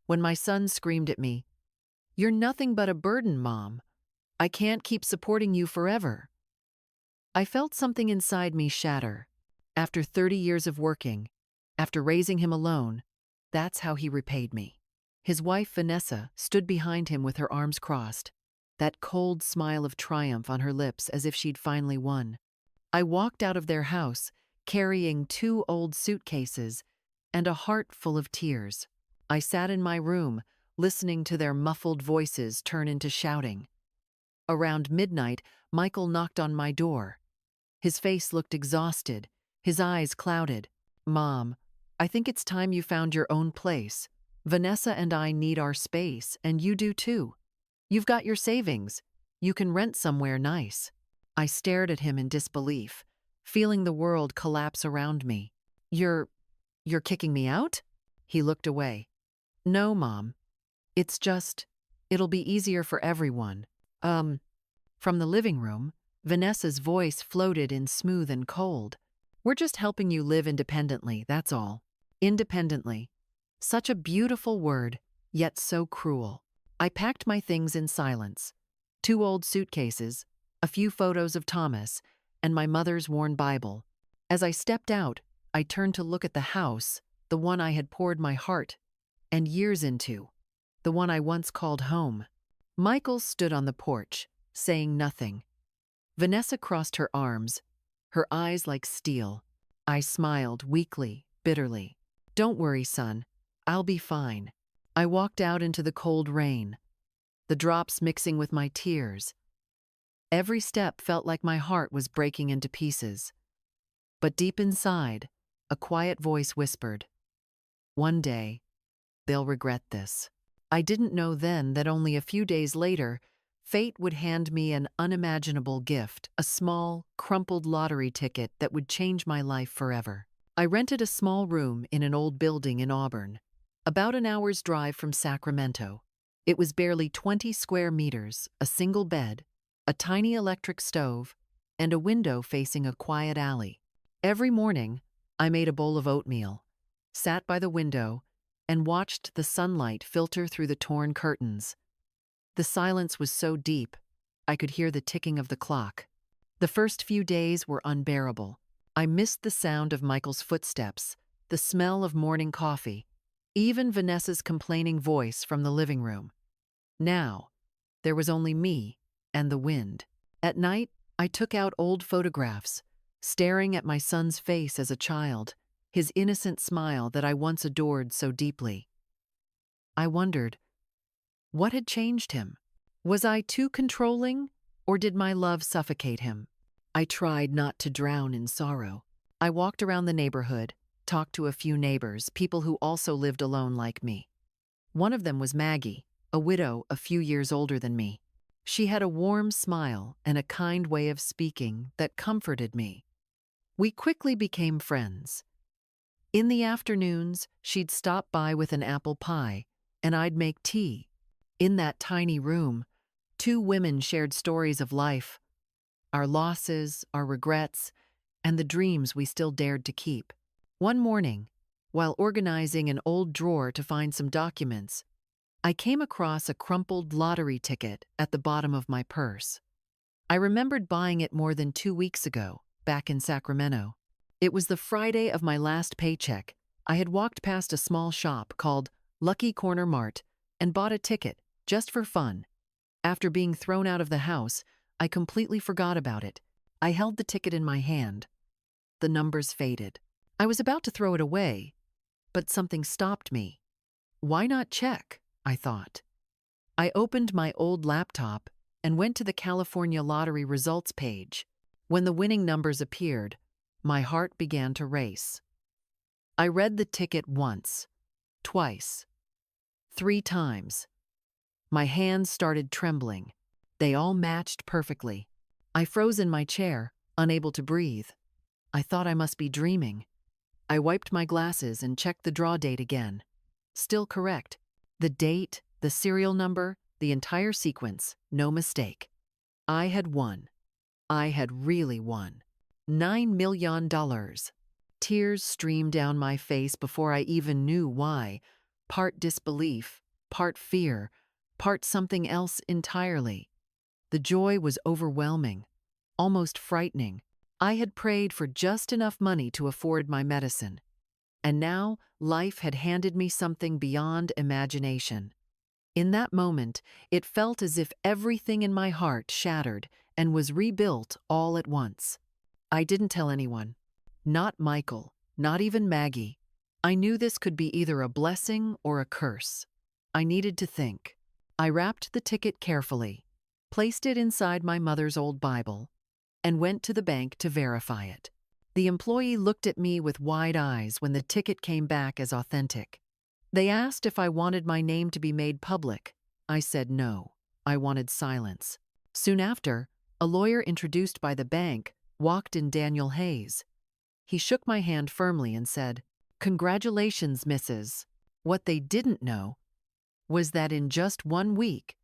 when my son screamed at me, "You're nothing but a burden, Mom. I can't keep supporting you forever." I felt something inside me shatter. After 30 years of working, after raising him alone, that's how he repaid me. His wife, Vanessa, stood behind him with her arms crossed, that cold smile of triumph on her lips as if she'd finally won. I walked out of their house, carrying 2 old suitcases and a heart full of tears. I sat in my room, listening to their muffled voices turn into shouting. Around midnight, Michael knocked on my door. His face looked exhausted, his eyes clouded. "Mom, I think it's time you found your own place. Vanessa and I need our space, and you do too. You've got your savings. You can rent somewhere nice." I stared at him in disbelief, feeling the world collapse around me. You're kicking me out?" He looked away. "No, Mom. It's just, it'll be easier for everyone." From the living room, Vanessa's voice floated in smooth and cold. "We're just helping you live independently, that's all." Independently. Such a beautiful word, yet so cruel. I packed my things in silence. 2 old suitcases, a few photos of Thomas, and my mother's worn Bible. As I stepped out, I turned to look at the house, the one I had poured my heart and years into, the one I once called home. Michael stood on the porch, saying nothing. Vanessa crossed her arms, her eyes like steel. I smiled weakly, bitterly. "Don't worry, son. I'll be fine." I walked out into the cold rain, the drops mixing with my tears. Every step felt like my heart was breaking into pieces. But deep inside, a quiet voice whispered, "One day, they'll regret this." I didn't know then that only a few days later, fate would hand me an unimaginable gift, a small, crumpled lottery ticket that would change my life forever. I rented a small room in an old building in Auburn, about an hour's drive from Sacramento. It was barely 20 square meters, a single bed, a tiny electric stove, and a window facing a quiet alley. Every morning, I made a bowl of oatmeal, sat by the window, and watched the sunlight filter through the torn curtains. The silence was so deep, I could hear the ticking of the clock. The first few days were unbearable. I missed the sound of Michael's footsteps, the smell of morning coffee, even Vanessa's complaining voice from the living room. Now, there was only me and the wind. At night, I took out old photographs, staring at my son's face as a child, his innocent smile that I once adored so deeply. I wondered, what had changed him? Was I too controlling, or did my love suffocate him? I tried not to drown in sorrow. I walked around the neighborhood, talked to a few neighbors, people who also lived alone like me. One of them was Maggie, a widow a few years older than me. She had a warm smile and a kind way of speaking that comforted me. We quickly became friends. In the afternoons, she'd stop by with an apple pie, and I'd make tea. In that tiny room, 2 women shared stories of life, our losses, our regrets, and the dreams we still dared to keep. One morning, while organizing an old drawer to find some documents, I came across a crumpled lottery ticket at the bottom of my purse. I remembered buying it more than 2 weeks ago, back in Sacramento. It was the Friday of my last paycheck. I had walked past a small shop called Lucky Corner Mart and bought a ticket, just for fun. After being thrown out of the house, I completely forgot about it. I held the ticket in my hand. The numbers faded. I was about to throw it away, but something stopped me. Why not check? I thought. I opened my old laptop and went to the California lottery results page. When the winning numbers appeared, my heart began to race. I read the ticket once, twice, 3 times. My hands started trembling. They all matched perfectly. I froze in my chair, unable to breathe. I thought I must be dreaming. I wiped my glasses and checked the draw date again. Still correct. The date, the serial number, the entire sequence, no mistake. I had won. I had really won. $9 million. Tears streamed down my face before I even knew why. part disbelief, part fear, part something else entirely. The joy was overwhelming, almost frightening. I had prayed for just enough money to afford my medicine, and now life had handed me something beyond imagination. In that moment, it felt as if everything in my heart shattered and was rebuilt all at once. I didn't tell anyone. Not Michael, not even Maggie. I knew this could be either a blessing or a curse. I needed to think. I wrapped the ticket carefully, placed it inside my mother's old Bible, and went to the bank to verify it. The employee looked at me with wide eyes when the ticket came back as authentic. They asked if I wanted my name to be made public. I said no. I wanted silence. Soon after, a lawyer introduced by the bank walked in. Daniel Hayes. He shook my hand firmly and said, "Congratulations, Mrs." What they didn't know was that in just 1 week,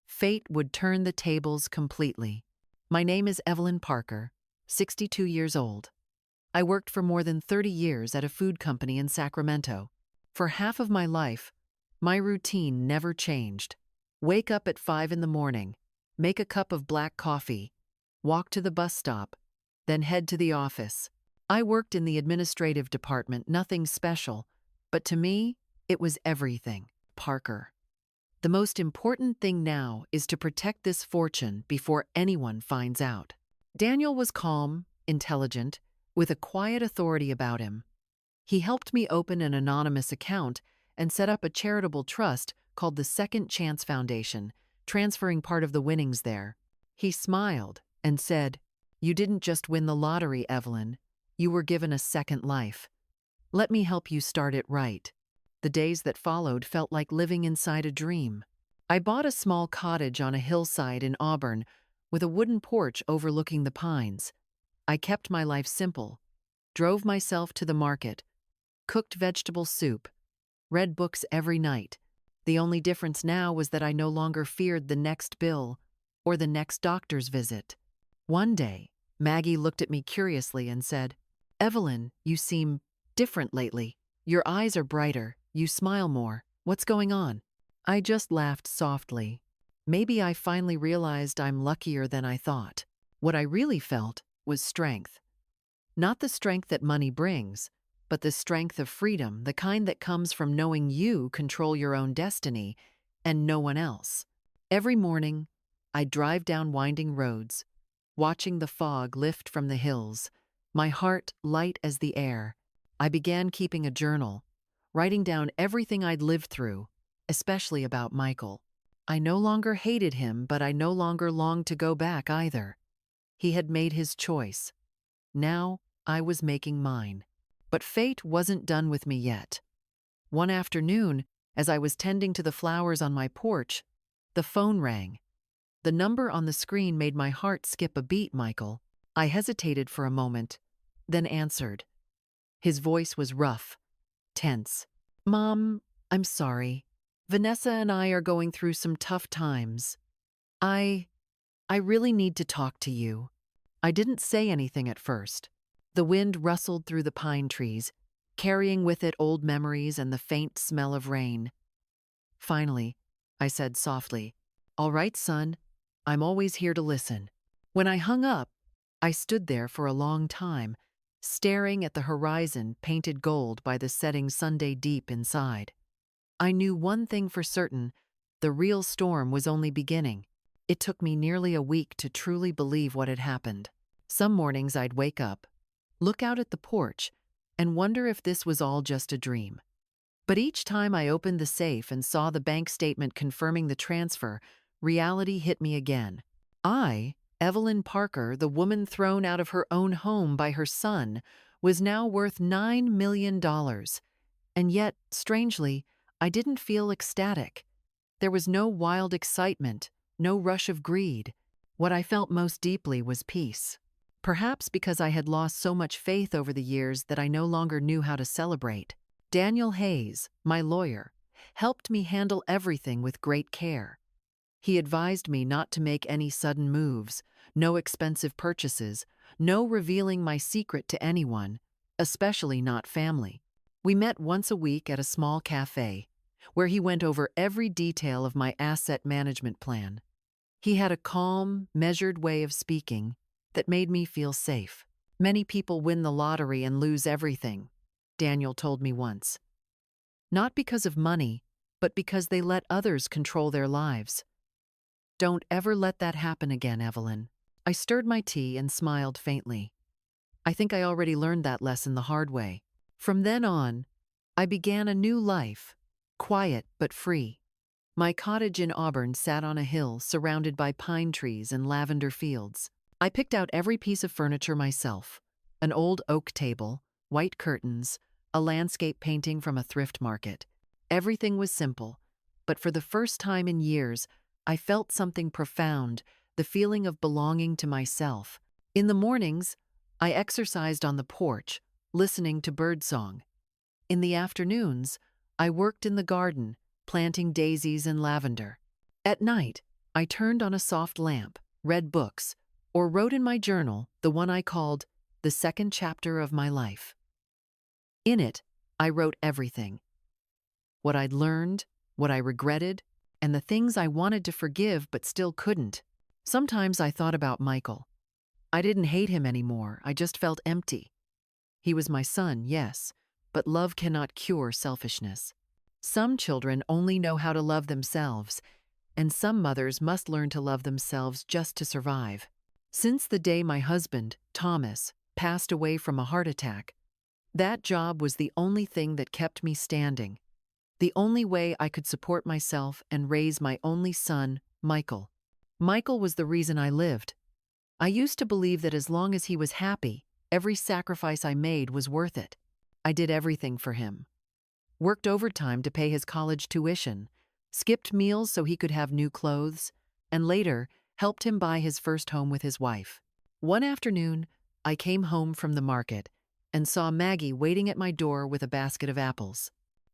fate would turn the tables completely. My name is Evelyn Parker, 62 years old. I worked for more than 30 years at a food company in Sacramento. For half of my life, my routine never changed. Wake up at 5 in the morning, make a cup of black coffee, walk to the bus stop, then head to the office. I worked in the administrative department, nothing special, but to me, it was everything. Parker. The most important thing now is to protect this fortune before anyone finds out. Daniel was calm, intelligent, with a quiet authority about him. He helped me open an anonymous account and set up a charitable trust called the Second Chance Foundation, transferring part of the winnings there. He smiled and said, "You didn't just win the lottery, Evelyn. You were given a second life. Let me help you start it right." The days that followed felt like living inside a dream. I bought a small cottage on a hillside in Auburn with a wooden porch overlooking the pines. I kept my life simple, drove myself to the market, cooked vegetable soup, read books every night. The only difference now was that I no longer feared the next bill or the next doctor's visit. One day, Maggie looked at me curiously and said, "Evelyn, you seem different lately. Your eyes are brighter, you smile more. What's going on?" I just laughed softly. Maybe I finally realized I'm luckier than I thought. What I really felt was strength. Not the strength that money brings, but the strength of freedom, the kind that comes from knowing you control your own destiny and no one else. Every morning, I'd drive down winding roads, watching the fog lift from the hills, my heart light as the air. I began keeping a journal, writing down everything I'd lived through, especially about Michael. I no longer hated him, but I no longer longed to go back either. He had made his choice. Now I was making mine. But fate wasn't done with me yet. One afternoon, as I was tending to the flowers on my porch, the phone rang. The number on the screen made my heart skip a beat. "Michael." I hesitated for a moment, then answered. His voice was rough, tense. "Mom, I'm sorry. Vanessa and I are going through some tough times. I really need to talk to you." I didn't say anything at first. The wind rustled through the pine trees, carrying with it old memories and the faint smell of rain. Finally, I said softly, "All right, son, I'm always here to listen." When I hung up, I stood there for a long time, staring at the horizon painted gold by the setting Sunday deep inside. I knew one thing for certain: the real storm was only beginning. It took me nearly a week to truly believe what had happened. Some mornings I'd wake up, look out at the porch, and wonder if this was all just a dream. But each time I opened the safe and saw the bank statement confirming the transfer, reality hit me again. I, Evelyn Parker, the woman thrown out of her own home by her son, was now worth $9 million. And yet, strangely, I didn't feel ecstatic. There was no wild excitement, no rush of greed. What I felt most deeply was peace. Perhaps because I had lost so much faith over the years that I no longer knew how to celebrate. Daniel Hayes, my lawyer, helped me handle everything with great care. He advised me not to make any sudden moves, no expensive purchases, no revealing my secret to anyone, especially not family. We met once a week at a small cafe, where he went over every detail of my asset management plan. He had a calm, measured way of speaking that made me feel safe. Many people win the lottery and lose everything, Daniel told me once. Not because of money, but because they let others control their lives. Don't ever let that happen again, Evelyn. I stirred my tea and smiled faintly. I think I already learned that lesson the hard way. From then on, I began a new life, quiet but free. My cottage in Auburn sat on a hill surrounded by pine trees and lavender fields. I picked out every piece of furniture myself: an old oak table, white curtains, a landscape painting from a thrift market. Everything was simple, but for the first time in years, I felt something profound, the feeling of belonging to myself. In the mornings, I exercised on the porch, listening to birdsong. In the afternoons, I worked in the garden, planting daisies and lavender. At night, I turned on a soft lamp, read books, or wrote in my journal the one I called the second chapter of my life. In it, I wrote everything: what I'd learned, what I regretted, and the things I wanted to forgive but still couldn't. Sometimes I thought about Michael. I didn't hate him anymore, I just felt empty. He was my son, yes, but love cannot cure selfishness. Some children only know how to love themselves, and some mothers must learn to love themselves just to survive. Since the day my husband, Thomas, passed away from a heart attack, that job was the only thing that kept me standing, the only way I could support myself and raise my only son, Michael. Michael was the reason I lived. I used to believe that as long as he was happy, every sacrifice I made was worth it. I did everything for him. Worked overtime to pay his college tuition, skipped meals so he could have new clothes, and later helped him buy his first home with his wife. One afternoon, I came home from the market and saw Maggie waiting at my door with a basket of apples.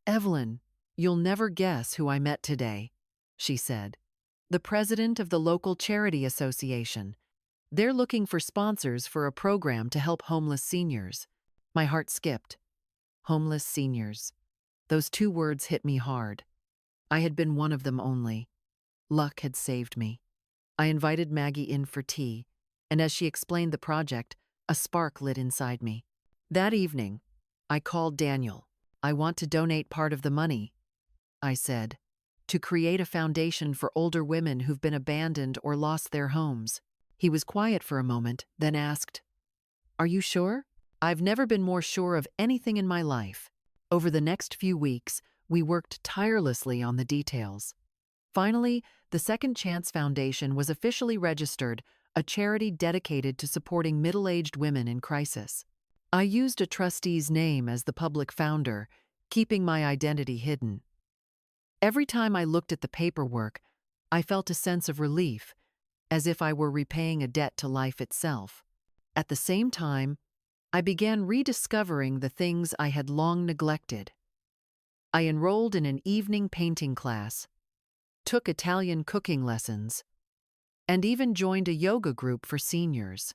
"Evelyn, you'll never guess who I met today," she said. "The president of the local charity association. They're looking for sponsors for a program to help homeless seniors." My heart skipped. Homeless seniors. Those two words hit me hard. I had been one of them only. Luck had saved me. I invited Maggie in for tea, and as she explained the project, a spark lit inside me. That evening, I called Daniel. "I want to donate part of the money," I said, "to create a foundation for older women who've been abandoned or lost their homes." He was quiet for a moment, then asked, "Are you sure?" I've never been more sure of anything in my life. Over the next few weeks, we worked tirelessly on the details. Finally, the Second Chance Foundation was officially registered, a charity dedicated to supporting middle-aged women in crisis. I used a trustee's name as the public founder, keeping my identity hidden. Every time I looked at the paperwork, I felt a sense of relief, as if I were repaying a debt to life itself. At the same time, I began rediscovering the things I had long neglected. I enrolled in an evening painting class, took Italian cooking lessons, and even joined a yoga group for seniors.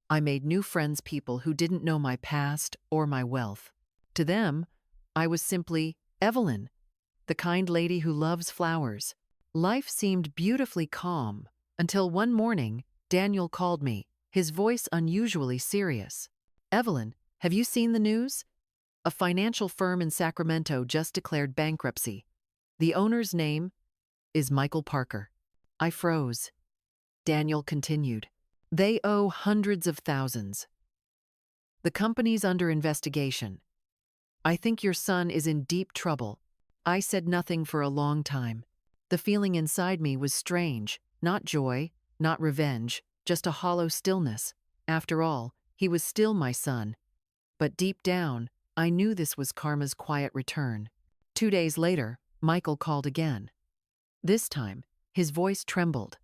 I made new friends, people who didn't know my past or my wealth. To them, I was simply Evelyn, the kind lady who loves flowers. Life seemed beautifully calm until one morning, Daniel called me, his voice unusually serious. "Evelyn, have you seen the news? A financial firm in Sacramento just declared bankruptcy. The owner's name is Michael Parker." I froze. Daniel continued, "They owe hundreds of thousands. The company's under investigation. I think your son is in deep trouble." I said nothing for a long time. The feeling inside me was strange, not joy, not revenge, just a hollow stillness. After all, he was still my son. But deep down, I knew this was karma's quiet return. 2 days later, Michael called again. This time, his voice trembled.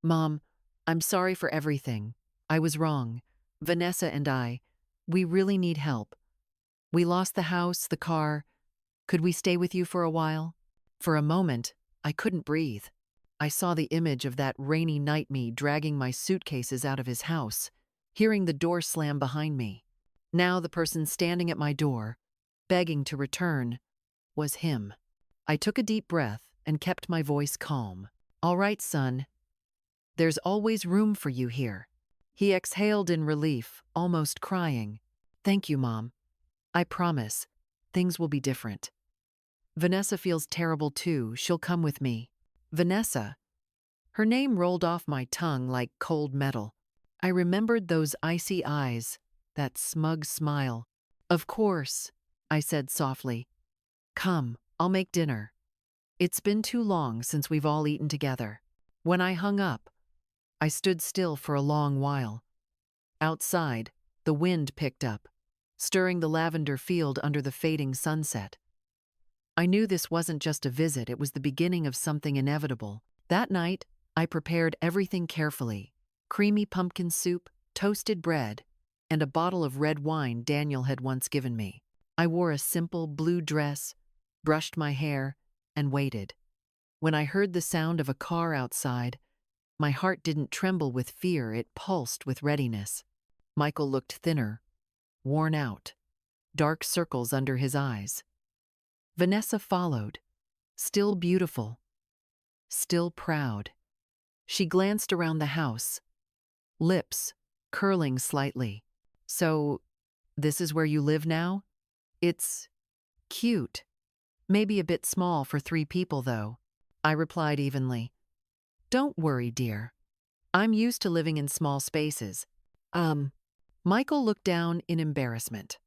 "Mom, I'm sorry for everything. I was wrong. Vanessa and I, we really need help. We lost the house, the car. Could we stay with you for a while?" For a moment, I couldn't breathe. I saw the image of that rainy night, me dragging my suitcases out of his house, hearing the door slam behind me. Now the person standing at my door, begging to return, was him. I took a deep breath and kept my voice calm. All right, son. There's always room for you here. He exhaled in relief, almost crying. Thank you, Mom. I promise. Things will be different. Vanessa feels terrible too. She'll come with me. Vanessa. Her name rolled off my tongue like cold metal. I remembered those icy eyes, that smug smile. Of course, I said softly. Come, I'll make dinner. It's been too long since we've all eaten together. When I hung up, I stood still for a long while. Outside, the wind picked up, stirring the lavender field under the fading sunset. I knew this wasn't just a visit, it was the beginning of something inevitable. That night, I prepared everything carefully. Creamy pumpkin soup, toasted bread, and a bottle of red wine Daniel had once given me. I wore a simple blue dress, brushed my hair, and waited. When I heard the sound of a car outside, my heart didn't tremble with fear, it pulsed with readiness. Michael looked thinner, worn out, dark circles under his eyes. Vanessa followed, still beautiful, still proud. She glanced around the house, lips curling slightly. So, this is where you live now? It's cute. Maybe a bit small for 3 people, though. I replied evenly. Don't worry, dear. I'm used to living in small spaces. Michael looked down in embarrassment.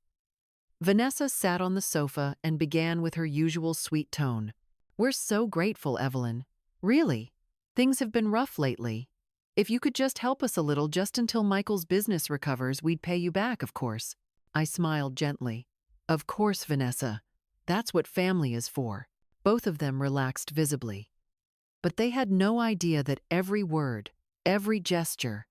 Vanessa sat on the sofa and began with her usual sweet tone. We're so grateful, Evelyn. Really. Things have been rough lately. If you could just help us a little just until Michael's business recovers, we'd pay you back, of course. I smiled gently. Of course, Vanessa. That's what family is for. Both of them relaxed visibly. But they had no idea that every word, every gesture,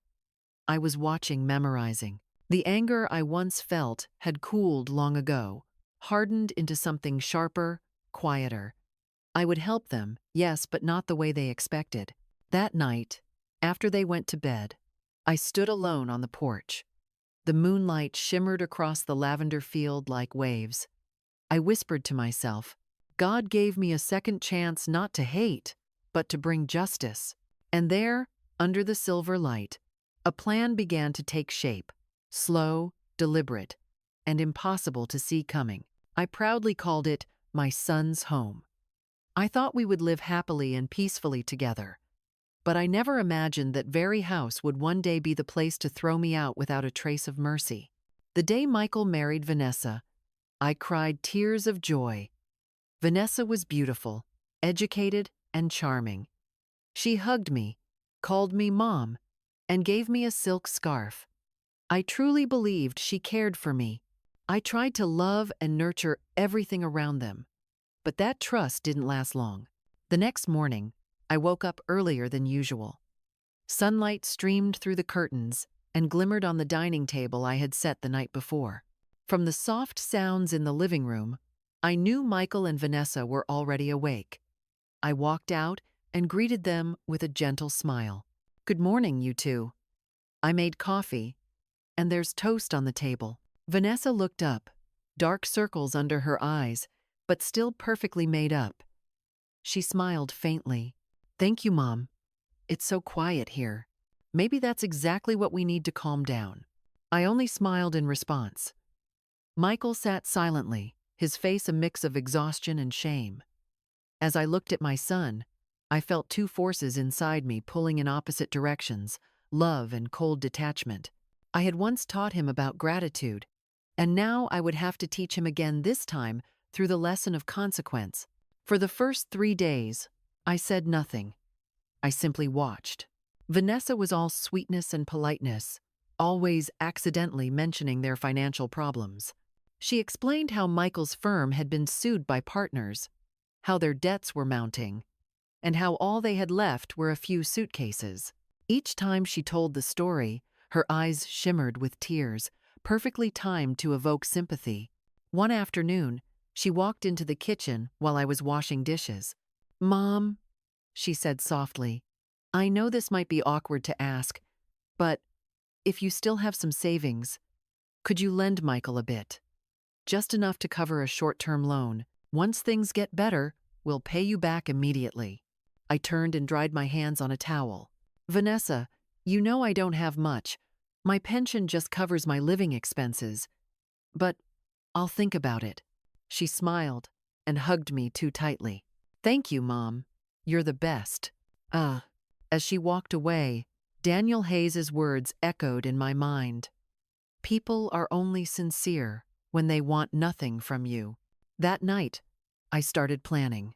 I was watching, memorizing. The anger I once felt had cooled long ago, hardened into something sharper, quieter. I would help them, yes, but not the way they expected. That night, after they went to bed, I stood alone on the porch. The moonlight shimmered across the lavender field like waves. I whispered to myself, God gave me a second chance not to hate, but to bring justice. And there, under the silver light, a plan began to take shape, slow, deliberate, and impossible to see coming. I proudly called it my son's home. I thought we would live happily and peacefully together, but I never imagined that very house would one day be the place to throw me out without a trace of mercy. The day Michael married Vanessa, I cried tears of joy. Vanessa was beautiful, educated, and charming. She hugged me, called me Mom, and gave me a silk scarf. I truly believed she cared for me. I tried to love and nurture everything around them, but that trust didn't last long. The next morning, I woke up earlier than usual. Sunlight streamed through the curtains and glimmered on the dining table I had set the night before. From the soft sounds in the living room, I knew Michael and Vanessa were already awake. I walked out and greeted them with a gentle smile. Good morning, you two. I made coffee, and there's toast on the table. Vanessa looked up, dark circles under her eyes, but still perfectly made up. She smiled faintly. Thank you, Mom. It's so quiet here. Maybe that's exactly what we need to calm down. I only smiled in response. Michael sat silently, his face a mix of exhaustion and shame. As I looked at my son, I felt 2 forces inside me pulling in opposite directions, love and cold detachment. I had once taught him about gratitude, and now I would have to teach him again, this time through the lesson of consequence. For the first 3 days, I said nothing. I simply watched. Vanessa was all sweetness and politeness, always accidentally mentioning their financial problems. She explained how Michael's firm had been sued by partners, how their debts were mounting, and how all they had left were a few suitcases. Each time she told the story, her eyes shimmered with tears, perfectly timed to evoke sympathy. One afternoon, she walked into the kitchen while I was washing dishes. Mom, she said softly, I know this might be awkward to ask, but if you still have some savings, could you lend Michael a bit? Just enough to cover a short-term loan. Once things get better, We'll pay you back immediately." I turned and dried my hands on a towel. "Vanessa, you know I don't have much. My pension just covers my living expenses. But I'll think about it." She smiled and hugged me too tightly. "Thank you, Mom. You're the best." As she walked away, Daniel Hayes's words echoed in my mind. People are only sincere when they want nothing from you. That night, I started planning.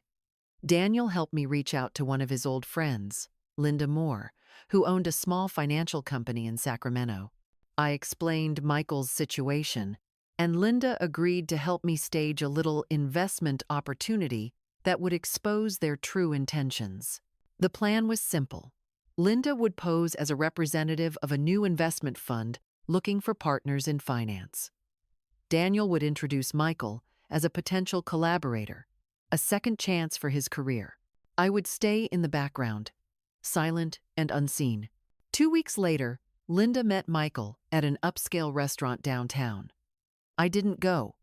Daniel helped me reach out to one of his old friends, Linda Moore, who owned a small financial company in Sacramento. I explained Michael's situation, and Linda agreed to help me stage a little investment opportunity that would expose their true intentions. The plan was simple. Linda would pose as a representative of a new investment fund looking for partners in finance. Daniel would introduce Michael as a potential collaborator, a second chance for his career. I would stay in the background, silent and unseen. 2 weeks later, Linda met Michael at an upscale restaurant downtown. I didn't go,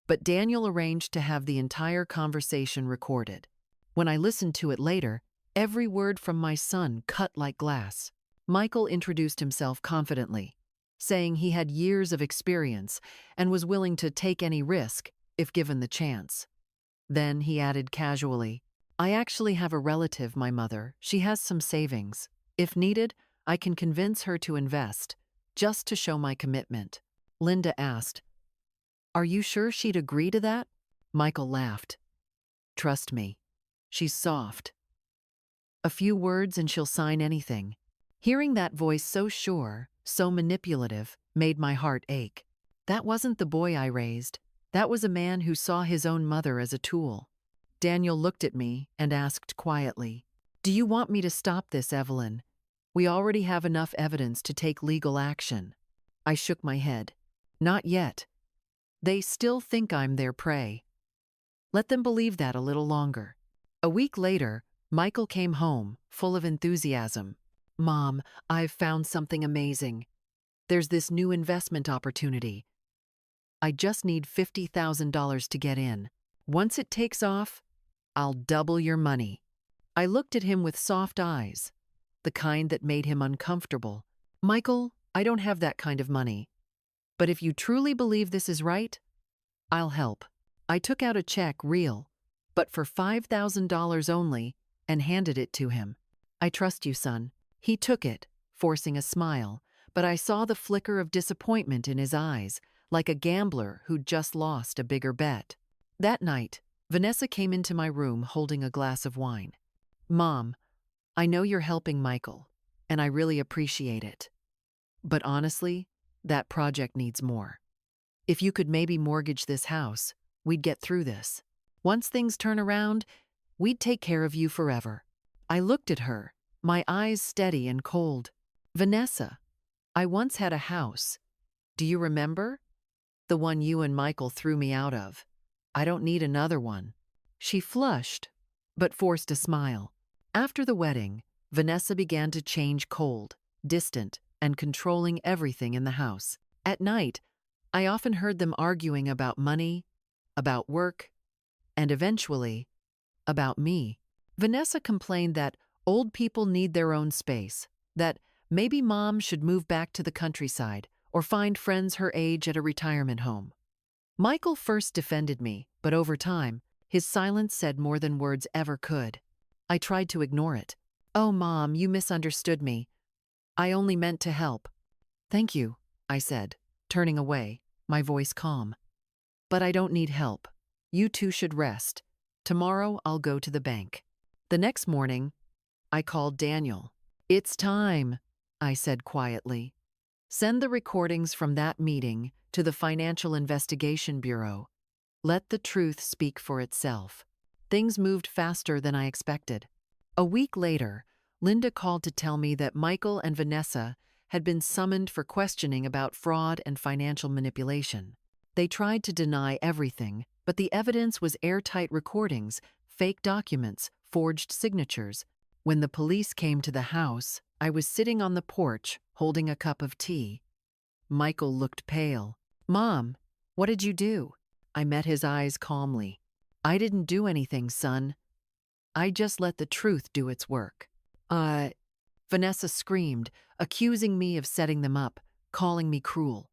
but Daniel arranged to have the entire conversation recorded. When I listened to it later, every word from my son cut like glass. Michael introduced himself confidently, saying he had years of experience and was willing to take any risk if given the chance. Then he added casually, "I actually have a relative, my mother. She has some savings. If needed, I can convince her to invest, just to show my commitment." Linda asked, "Are you sure she'd agree to that?" Michael laughed. "Trust me, she's soft. A few words and she'll sign anything." Hearing that voice so sure, so manipulative, made my heart ache. That wasn't the boy I raised. That was a man who saw his own mother as a tool. Daniel looked at me and asked quietly, "Do you want me to stop this, Evelyn? We already have enough evidence to take legal action." I shook my head. "Not yet. They still think I'm their prey. Let them believe that a little longer." A week later, Michael came home, full of enthusiasm. "Mom, I've found something amazing. There's this new investment opportunity. I just need $50,000 to get in. Once it takes off, I'll double your money." I looked at him with soft eyes, the kind that made him uncomfortable. "Michael, I don't have that kind of money. But if you truly believe this is right, I'll help." I took out a check, real, but for $5,000 only, and handed it to him. "I trust you, son." He took it, forcing a smile, but I saw the flicker of disappointment in his eyes, like a gambler who'd just lost a bigger bet. That night, Vanessa came into my room holding a glass of wine. "Mom, I know you're helping Michael, and I really appreciate it. But honestly, that project needs more. If you could maybe mortgage this house, we'd get through this. Once things turn around, we'd take care of you forever." I looked at her, my eyes steady and cold. "Vanessa, I once had a house. Do you remember? The one you and Michael threw me out of. I don't need another one." She flushed, but forced a smile. After the wedding, Vanessa began to change cold, distant, and controlling everything in the house. At night, I often heard them arguing about money, about work, and eventually, about me. Vanessa complained that old people need their own space, that maybe Mom should move back to the countryside or find friends her age at a retirement home. Michael first defended me, but over time, his silence said more than words ever could. I tried to ignore it. "Oh, Mom, you misunderstood me. I only meant to help." "Thank you," I said, turning away, my voice calm. "But I don't need help. You two should rest. Tomorrow I'll go to the bank." The next morning, I called Daniel. "It's time," I said quietly. "Send the recordings from that meeting to the Financial Investigation Bureau. Let the truth speak for itself." Things moved faster than I expected. A week later, Linda called to tell me that Michael and Vanessa had been summoned for questioning about fraud and financial manipulation. They tried to deny everything, but the evidence was airtight recordings, fake documents, forged signatures. When the police came to the house, I was sitting on the porch, holding a cup of tea. Michael looked pale. "Mom, what did you do?" I met his eyes calmly. "I didn't do anything, son. I just let the truth do its work. Uh, Vanessa screamed, accusing me of setting them up, calling me cruel.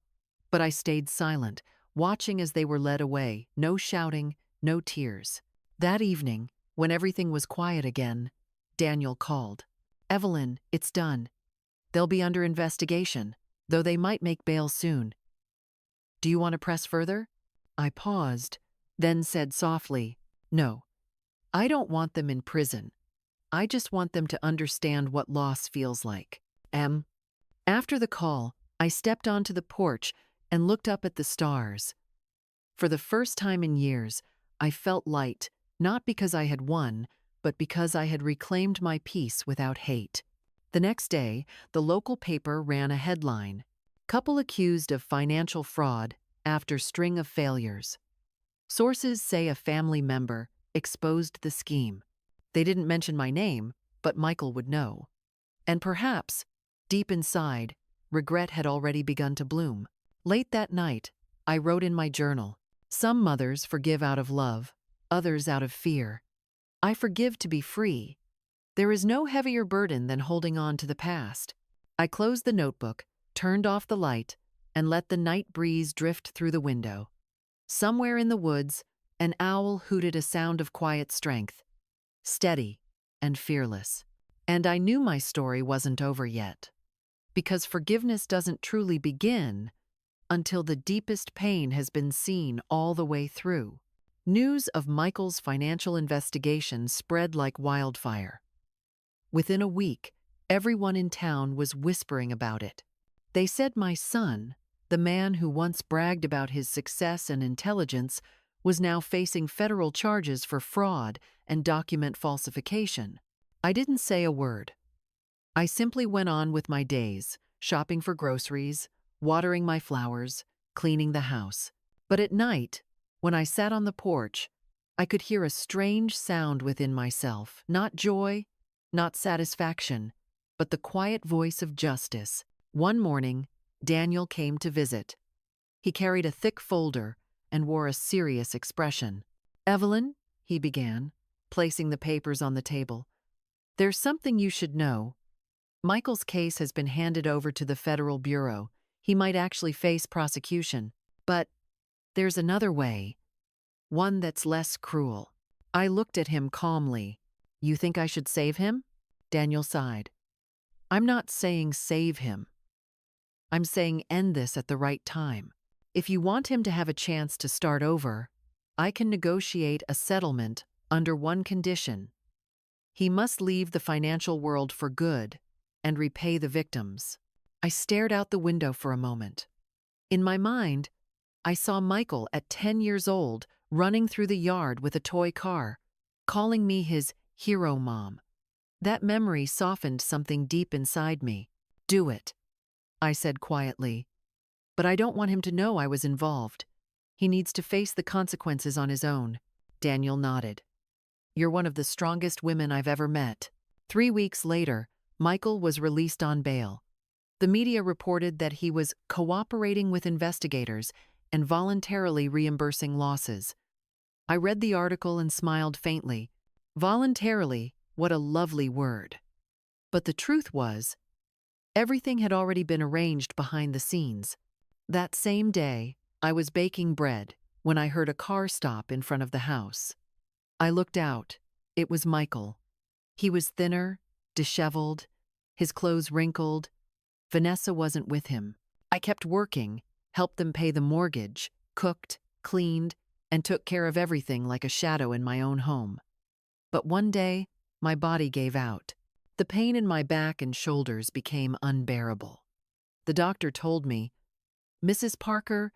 But I stayed silent, watching as they were led away, no shouting, no tears. That evening, when everything was quiet again, Daniel called. Evelyn, it's done. They'll be under investigation, though they might make bail soon. Do you want to press further? I paused, then said softly, no. I don't want them in prison. I just want them to understand what loss feels like. After the call, I stepped onto the porch and looked up at the stars. For the first time in years, I felt light, not because I had won, but because I had reclaimed my peace without hate. The next day, the local paper ran a headline: Couple accused of financial fraud after string of failures. Sources say a family member exposed the scheme. They didn't mention my name, but Michael would know. And perhaps, deep inside, regret had already begun to bloom. Late that night, I wrote in my journal, some mothers forgive out of love, others out of fear. I forgive to be free. There is no heavier burden than holding on to the past. I closed the notebook, turned off the light, and let the night breeze drift through the window. Somewhere in the woods, an owl hooted a sound of quiet strength, steady and fearless. And I knew my story wasn't over yet. Because forgiveness doesn't truly begin until the deepest pain has been seen all the way through. News of Michael's financial investigation spread like wildfire. Within a week, everyone in town was whispering about it. They said my son, the man who once bragged about his success and intelligence, was now facing federal charges for fraud and document falsification. I didn't say a word. I simply went on with my days, shopping for groceries, watering my flowers, cleaning the house. But at night, when I sat on the porch, I could hear a strange sound within myself, not joy, not satisfaction, but the quiet voice of justice. One morning, Daniel came to visit. He carried a thick folder and wore a serious expression. Evelyn, he began, placing the papers on the table, there's something you should know. Michael's case has been handed over to the Federal Bureau. He might actually face prosecution. But there's another way, one that's less cruel. I looked at him calmly. You think I should save him? Daniel sighed. I'm not saying save him. I'm saying end this at the right time. If you want him to have a chance to start over, I can negotiate a settlement under one condition. He must leave the financial world for good and repay the victims. I stared out the window for a moment. In my mind, I saw Michael at 10 years old running through the yard with a toy car, calling me his hero mom. That memory softened something deep inside me. Do it, I said quietly. But I don't want him to know I was involved. He needs to face the consequences on his own. Daniel nodded. You're one of the strongest women I've ever met. 3 weeks later, Michael was released on bail. The media reported that he was cooperating with investigators and voluntarily reimbursing losses. I read the article and smiled faintly. Voluntarily, what a lovely word. But the truth was, everything had already been arranged behind the scenes. That same day, I was baking bread when I heard a car stop in front of the house. I looked out. It was Michael. He was thinner, disheveled, his clothes wrinkled. Vanessa wasn't with him. I kept working, helped them pay the mortgage, cooked, cleaned, and took care of everything like a shadow in my own home. But one day, my body gave out. The pain in my back and shoulders became unbearable. The doctor told me, Mrs. Parker,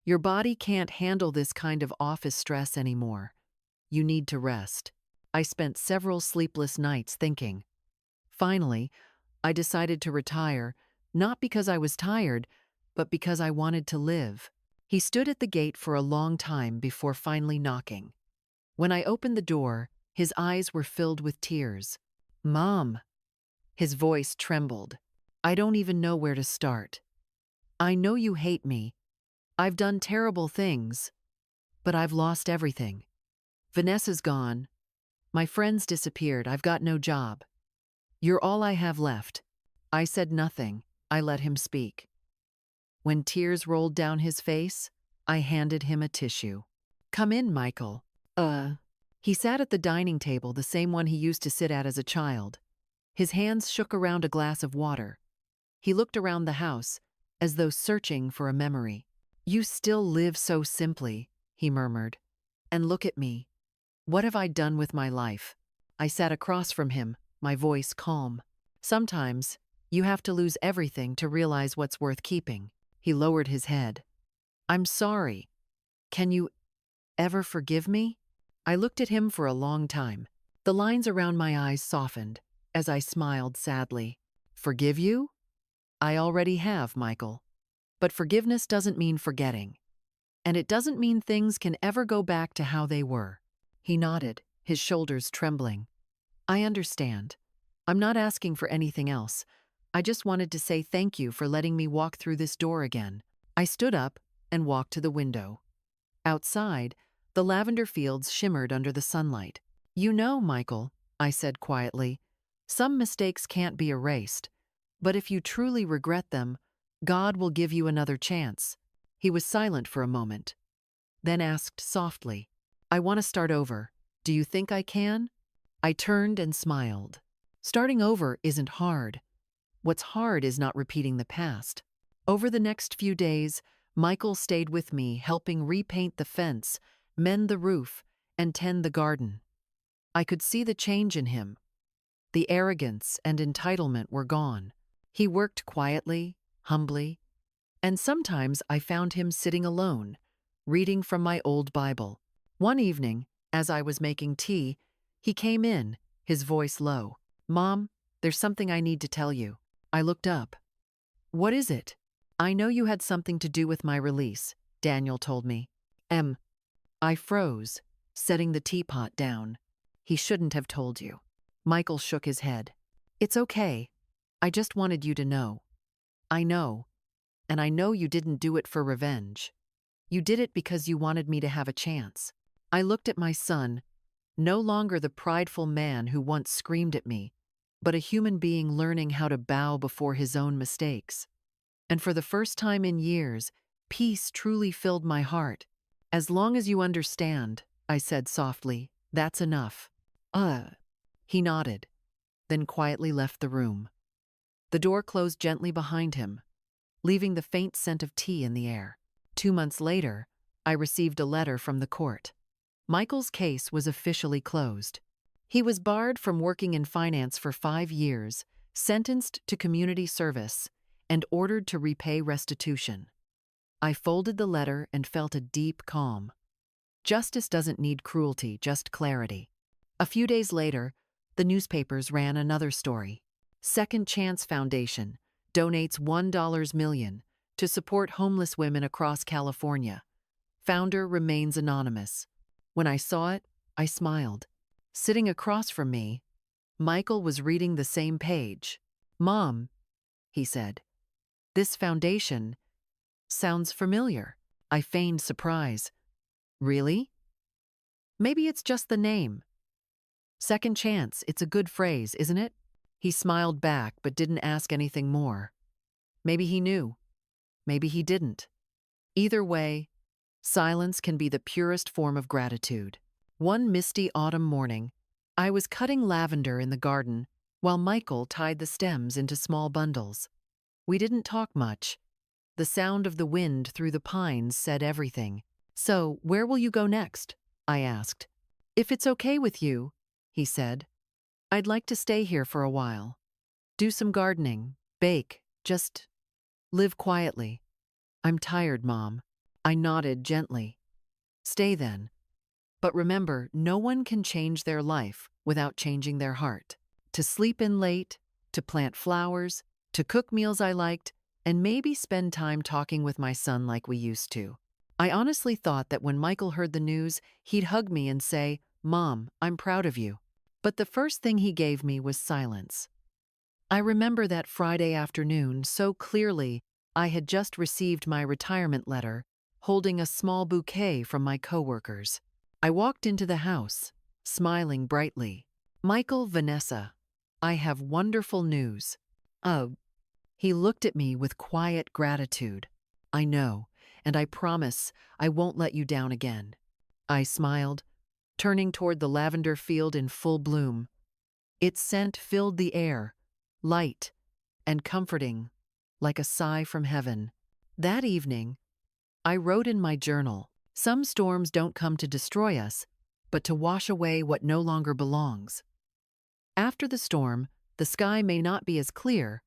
your body can't handle this kind of office stress anymore. You need to rest. I spent several sleepless nights thinking. Finally, I decided to retire, not because I was tired, but because I wanted to live. He stood at the gate for a long time before finally knocking. When I opened the door, his eyes were filled with tears. Mom. His voice trembled. I don't even know where to start. I know you hate me. I've done terrible things, but I've lost everything. Vanessa's gone. My friends disappeared. I've got no job. You're all I have left. I said nothing. I let him speak. When tears rolled down his face, I handed him a tissue. Come in, Michael. He sat at the dining table, the same one he used to sit at as a child. His hands shook around a glass of water. He looked around the house, as though searching for a memory. You still live so simply, he murmured. And look at me. What have I done with my life? I sat across from him, my voice calm. Sometimes, you have to lose everything to realize what's worth keeping. He lowered his head. I'm sorry. Can you ever forgive me? I looked at him for a long time. The lines around my eyes softened as I smiled sadly. Forgive you? I already have, Michael. But forgiveness doesn't mean forgetting. And it doesn't mean things can ever go back to how they were. He nodded, his shoulders trembling. I understand. I'm not asking for anything else. I just wanted to say thank you for letting me walk through this door again. I stood up and walked to the window. Outside, the lavender fields shimmered under the sunlight. You know, Michael, I said quietly, some mistakes can't be erased. But if you truly regret them, God will give you another chance. He was silent for a moment, then asked softly, I want to start over. Do you think I can? I turned and smiled. Starting over isn't hard. What's hard is not repeating the past. Over the next few days, Michael stayed with me, helping repaint the fence, mend the roof, and tend the garden. I could see the change in him. The arrogance and entitlement were gone. He worked quietly, humbly, and sometimes I found him sitting alone, reading from my old Bible. One evening, as I was making tea, he came in, his voice low. Mom, there's something I need to tell you. I looked up. What is it? I know you had something to do with my release, Daniel told me. I froze, setting the teapot down. He shouldn't have told you. Michael shook his head. It's okay. I just wanted you to know. I know. And I know you didn't do it for revenge. You did it because you wanted me to have a chance. I looked at my son, no longer the prideful man who once screamed at me, but a human being learning how to bow before his own mistakes. And for the first time in years, peace truly filled my heart. As long as you understand, I said softly, that's enough. He nodded, then quietly left the room. The door closed gently behind him, leaving the faint scent of tea in the air. 2 months later, I received a letter from the court. Michael's case was officially closed. He was barred from working in finance for 5 years, sentenced to community service, and ordered to repay restitution. I folded the letter and felt a deep calm. Justice doesn't need cruelty, just clarity. A few days later, the newspapers ran another story. Second Chance Foundation donates $1 million to support homeless women across California. Founder remains anonymous. When I saw it, I smiled. Sitting across from me, Michael was reading the same page. Mom, he said, this foundation sounds familiar. I feigned surprise. Really? Maybe it's just the name. Second chance, it's a good phrase, isn't it? He smiled back but didn't ask anything more. Maybe he knew. Maybe he didn't. Either way, silence can be the purest form of gratitude. One misty autumn morning, I was cutting lavender in the garden while Michael tied the stems into small bundles. We didn't talk much. The sound of the wind through the pines said everything. So, where will you go next? I asked. If it's okay with you, he said. I'd like to stay here for a while. Do some gardening, bake, just live quietly. I'm tired, Mom. I nodded gently. Stay then. But remember, no one can change their life without changing their heart. To sleep in late, to plant flowers, to cook meals I liked, and maybe spend time talking with my son like we used to. I honestly thought that when Michael heard the news, he'd hug me and say, Mom, I'm proud of you. But the first thing he gave me was silence. I remember that Friday afternoon so clearly. I had just received my retirement letter, holding a small bouquet from my coworkers. I walked into the house, smiling brightly. Michael, Vanessa, I have wonderful news. Oh, he looked at me with quiet gratitude. I know, and I promise I won't let you down again. I smiled, turning toward the lavender field in full bloom. Its scent filled the air, light and comforting, like a sigh from heaven. That evening, I wrote in my journal, "Some storms don't come to destroy us, but to wash away what no longer belongs." After the storm, the sky may not be as clear,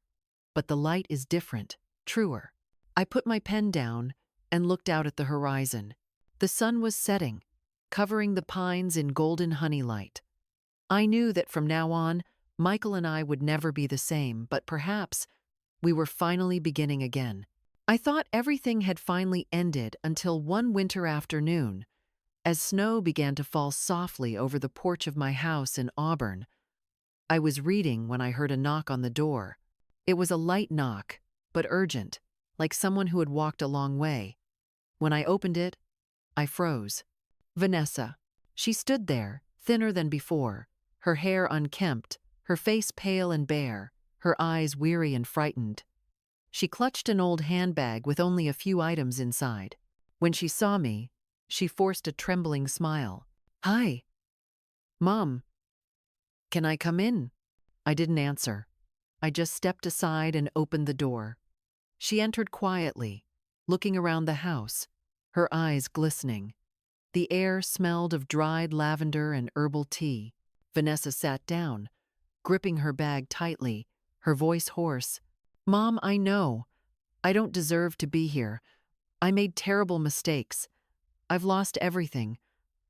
but the light is different, truer. I put my pen down and looked out at the horizon. The sun was setting, covering the pines in golden honey light. I knew that from now on, Michael and I would never be the same, but perhaps we were finally beginning again. I thought everything had finally ended until one winter afternoon, as snow began to fall softly over the porch of my house in Auburn. I was reading when I heard a knock on the door. It was a light knock, but urgent, like someone who had walked a long way. When I opened it, I froze. Vanessa. She stood there, thinner than before, her hair unkempt, her face pale and bare, her eyes weary and frightened. She clutched an old handbag with only a few items inside. When she saw me, she forced a trembling smile. "Hi. Mom. Can I come in?" I didn't answer. I just stepped aside and opened the door. She entered quietly, looking around the house, her eyes glistening. The air smelled of dried lavender and herbal tea. Vanessa sat down, gripping her bag tightly, her voice hoarse. "Mom, I know. I don't deserve to be here. I made terrible mistakes. I've lost everything.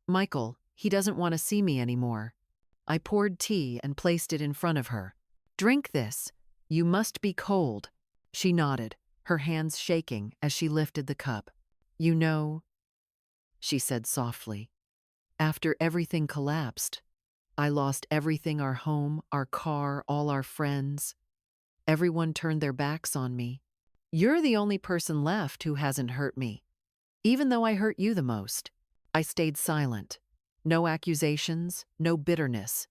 Michael, he doesn't want to see me anymore." I poured tea and placed it in front of her. "Drink this. You must be cold." She nodded, her hands shaking as she lifted the cup. "You know," she said softly, "after everything collapsed, I lost everything, our home, our car, all our friends. Everyone turned their backs on me. You're the only person left who hasn't hurt me, even though I hurt you the most." I stayed silent. No accusations, no bitterness.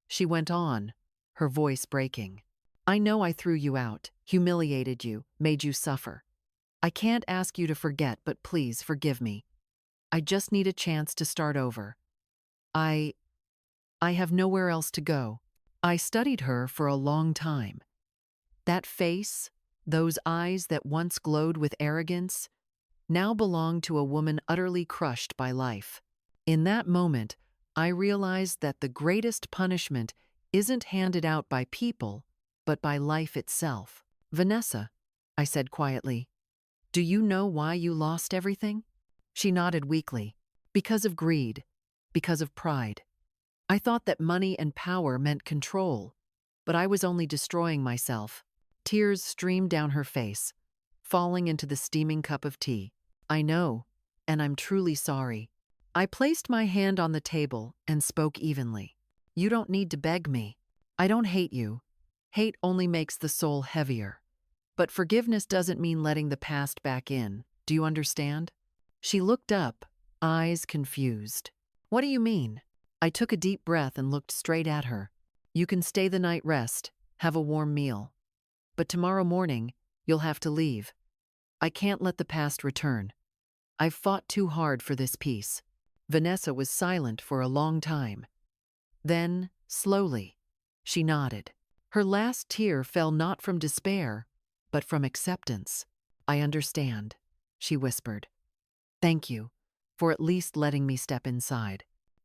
She went on, her voice breaking. "I know I threw you out, humiliated you, made you suffer. I can't ask you to forget, but please forgive me. I just need a chance to start over. I have nowhere else to go." I studied her for a long time. That face, those eyes that once glowed with arrogance, now belonged to a woman utterly crushed by life. In that moment, I realized that the greatest punishment isn't handed out by people, but by life itself. "Vanessa," I said quietly, "do you know why you lost everything?" She nodded weakly. "Because of greed, because of pride. I thought that money and power meant control, but I was only destroying myself." Tears streamed down her face, falling into the steaming cup of tea. "I know, and I'm truly sorry." I placed my hand on the table and spoke evenly. "You don't need to beg me. I don't hate you. Hate only makes the soul heavier. But forgiveness doesn't mean letting the past back in. Do you understand?" She looked up, eyes confused. "What do you mean?" I took a deep breath and looked straight at her. "You can stay the night, rest, have a warm meal. But tomorrow morning, you'll have to leave. I can't let the past return. I've fought too hard for this peace." Vanessa was silent for a long time. Then, slowly, she nodded. Her last tear fell not from despair, but from acceptance. "I understand," she whispered. "Thank you for at least letting me step inside."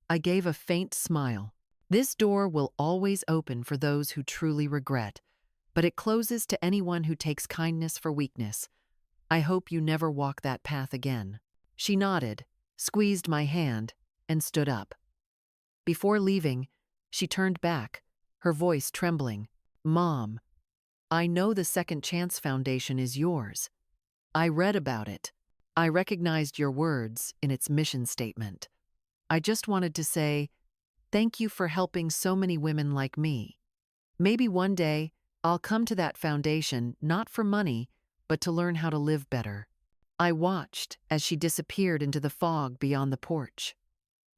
I gave a faint smile. This door will always open for those who truly regret, but it closes to anyone who takes kindness for weakness. I hope you never walk that path again." She nodded, squeezed my hand, and stood up. Before leaving, she turned back, her voice trembling. "Mom, I know the Second Chance Foundation is yours. I read about it. I recognized your words in its mission statement. I just wanted to say, thank you for helping so many women like me. Maybe one day, I'll come to that foundation not for money, but to learn how to live better." I watched as she disappeared into the fog beyond the porch.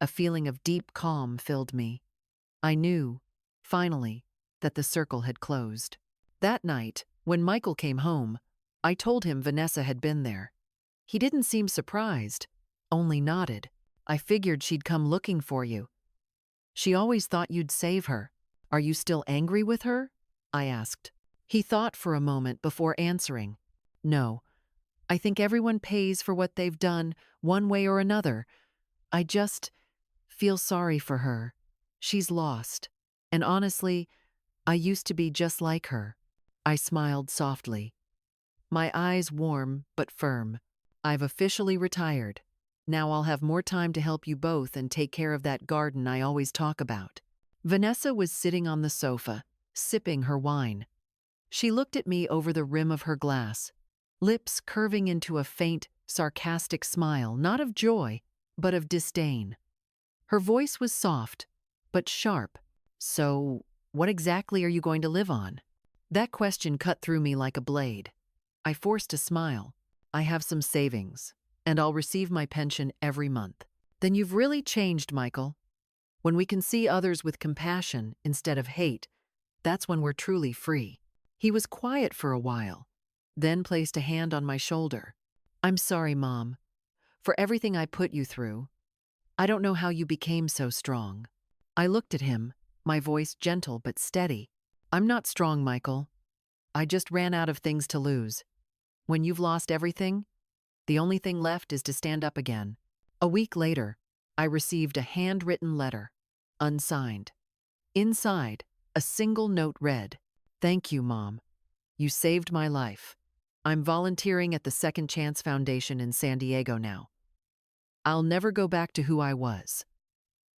A feeling of deep calm filled me. I knew, finally, that the circle had closed. That night, when Michael came home, I told him Vanessa had been there. He didn't seem surprised, only nodded. I figured she'd come looking for you. She always thought you'd save her. Are you still angry with her? I asked. He thought for a moment before answering. No, I think everyone pays for what they've done, one way or another. I just feel sorry for her. She's lost. And honestly, I used to be just like her. I smiled softly, my eyes warm but firm. I've officially retired. Now I'll have more time to help you both and take care of that garden I always talk about. Vanessa was sitting on the sofa, sipping her wine. She looked at me over the rim of her glass, lips curving into a faint, sarcastic smile, not of joy, but of disdain. Her voice was soft, but sharp. So, what exactly are you going to live on? That question cut through me like a blade. I forced a smile. I have some savings, and I'll receive my pension every month. Then you've really changed, Michael. When we can see others with compassion instead of hate, that's when we're truly free. He was quiet for a while, then placed a hand on my shoulder. I'm sorry, Mom, for everything I put you through. I don't know how you became so strong. I looked at him, my voice gentle but steady. I'm not strong, Michael. I just ran out of things to lose. When you've lost everything, the only thing left is to stand up again. A week later, I received a handwritten letter, unsigned. Inside, a single note read, "Thank you, Mom. You saved my life. I'm volunteering at the Second Chance Foundation in San Diego now. I'll never go back to who I was.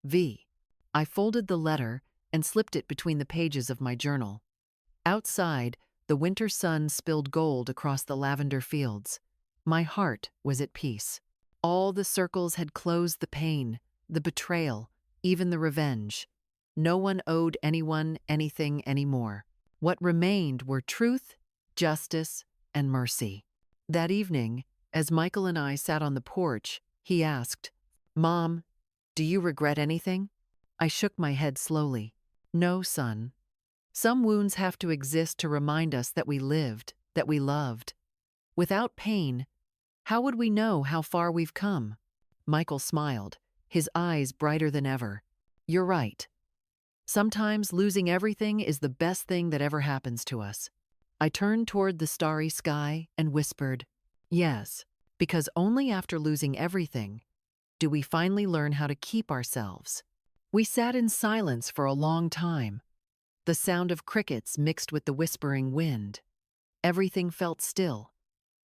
V." I folded the letter and slipped it between the pages of my journal. Outside, the winter sun spilled gold across the lavender fields. My heart was at peace. All the circles had closed the pain, the betrayal, even the revenge. No one owed anyone anything anymore. What remained were truth, justice, and mercy. That evening, as Michael and I sat on the porch, he asked, "Mom, do you regret anything?" I shook my head slowly. "No, son. Some wounds have to exist to remind us that we lived, that we loved. Without pain, how would we know how far we've come?" Michael smiled, his eyes brighter than ever. "You're right. Sometimes losing everything is the best thing that ever happens to us." I turned toward the starry sky and whispered, "Yes, because only after losing everything do we finally learn how to keep ourselves." We sat in silence for a long time, the sound of crickets mixed with the whispering wind. Everything felt still,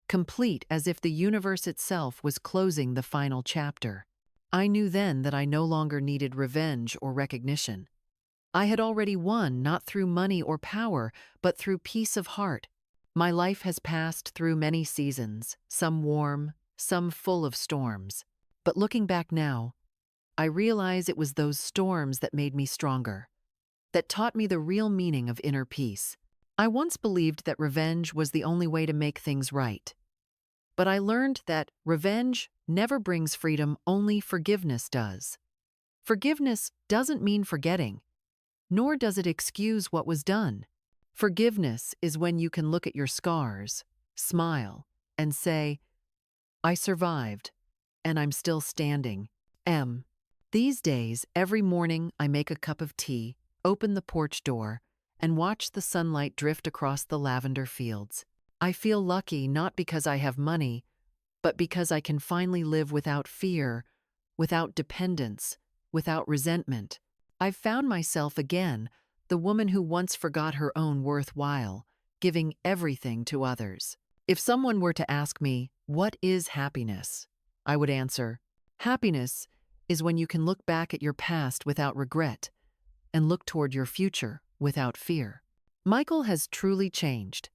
complete, as if the universe itself was closing the final chapter. I knew then that I no longer needed revenge or recognition. I had already won, not through money or power, but through peace of heart. My life has passed through many seasons, some warm, some full of storms. But looking back now, I realize it was those storms that made me stronger, that taught me the real meaning of inner peace. I once believed that revenge was the only way to make things right. But I learned that revenge never brings freedom, only forgiveness does. Forgiveness doesn't mean forgetting, nor does it excuse what was done. Forgiveness is when you can look at your scars, smile, and say, "I survived, and I'm still standing." These days, every morning I make a cup of tea, open the porch door, and watch the sunlight drift across the lavender fields. I feel lucky not because I have money, but because I can finally live without fear, without dependence, without resentment. I've found myself again, the woman who once forgot her own worthwhile, giving everything to others. If someone were to ask me, "What is happiness?" I would answer, "Happiness is when you can look back at your past without regret and look toward your future without fear." Michael has truly changed.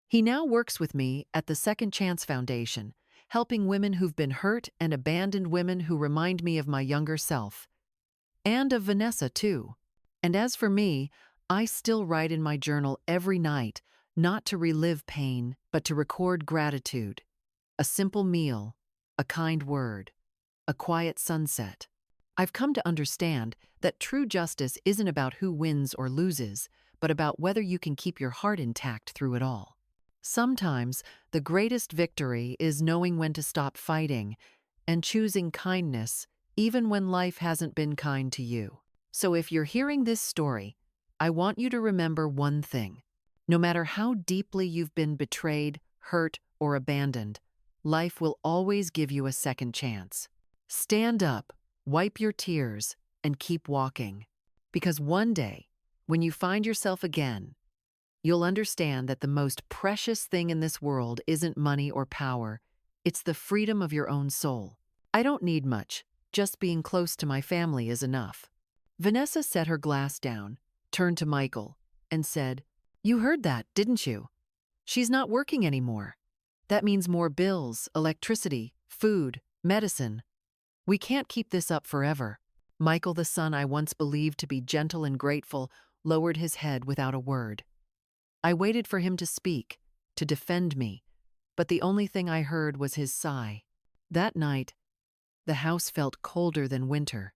He now works with me at the Second Chance Foundation, helping women who've been hurt and abandoned, women who remind me of my younger self. And of Vanessa, too. And as for me, I still write in my journal every night, not to relive pain, but to record gratitude. A simple meal, a kind word, a quiet sunset. I've come to understand that true justice isn't about who wins or loses, but about whether you can keep your heart intact through it all. Sometimes the greatest victory is knowing when to stop fighting and choosing kindness, even when life hasn't been kind to you. So if you're hearing this story, I want you to remember one thing. No matter how deeply you've been betrayed, hurt, or abandoned, life will always give you a second chance. Stand up, wipe your tears, and keep walking. Because one day, when you find yourself again, you'll understand that the most precious thing in this world isn't money or power, it's the freedom of your own soul. I don't need much, just being close to my family is enough. Vanessa set her glass down, turned to Michael, and said, "You heard that, didn't you? She's not working anymore. That means more bills, electricity, food, medicine. We can't keep this up forever." Michael, the son I once believed to be gentle and grateful, lowered his head without a word. I waited for him to speak, to defend me, but the only thing I heard was his sigh. That night, the house felt colder than winter.